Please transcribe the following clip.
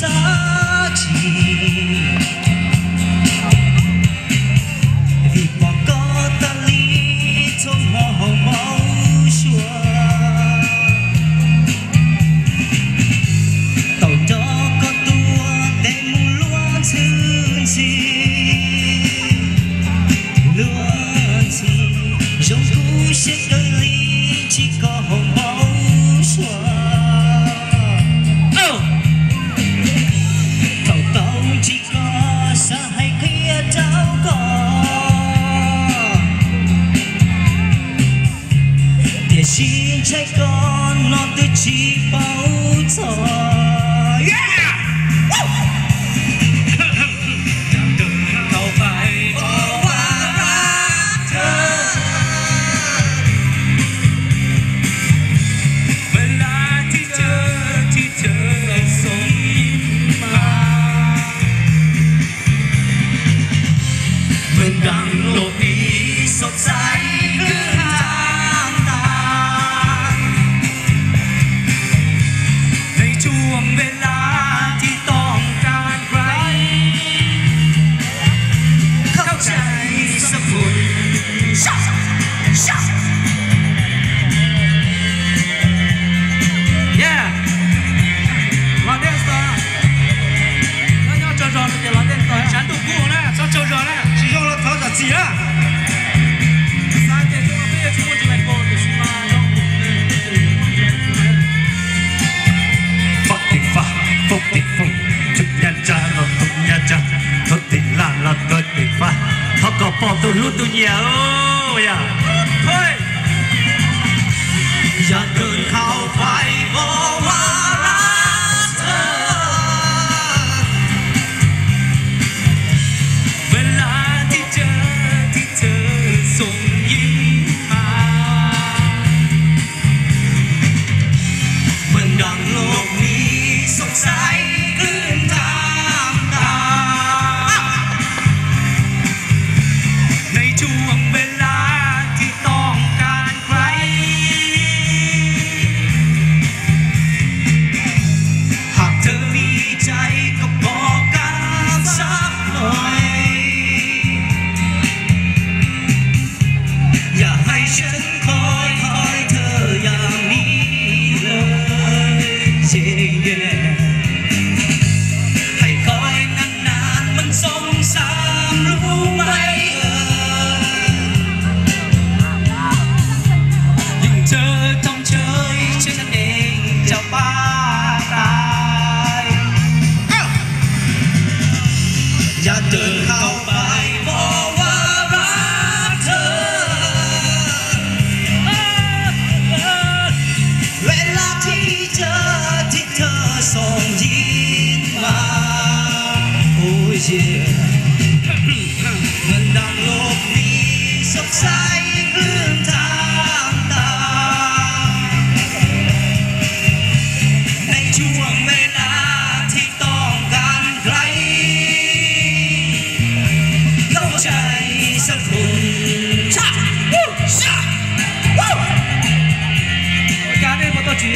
สักทีvì bỏ có ta lý cho màu máu chua tàu đó có tua để mù luôn thương gì luôn gì trong cú sẽ đôi ly chỉ có máu chua chỉ có xa hay kia đâu có để xin trái con nó tự chỉ bao thôi không phải bỏ qua thơเวลาที่เธอส่งเหมือนดังโลกนี้สดใสขึ้นทางตาในช่วงเวลาที่ต้องการใครเข้าใจสักคนฉันถูกกู้นะฉันเจอเจอแล้ว其中了头上挤了3点钟没有经过这来过的是吗ฟักติดฟ้าฟุกติดฟุกจุดยันจานเราตุยันจานรถติดลานเราเกิดติดฟ้าเขาก็ปอบตัวรู้ตัวเหี่ยวอย่าเฮ้ยอย่าเดินเข้าไปบอกว่ารักเธอเวลาที่เธอส่งยิ้มมาเหมือนดังโลกนี้สดใสคลื่นทางตาในช่วงเวลาที่ต้องการใครหากเธอมีใจก็บอกกันสักหน่อยอย่าให้ฉันคอยเธออย่างนี้เลยให้คอยนานๆมันสงสารรู้ไหมยิ่งเธอทำเฉยฉันเองจะบ้าตายอย่าเดินเข้าไปบอกว่ารักเธอเวลาที่เธอส่งยิ้มมาโอ้ยเหมือนดังโลกนี้สดใสคลื่นทางตาในช่วงเวลาที่ต้องการใครเข้าใจสักคนการเล่นมาตัวจี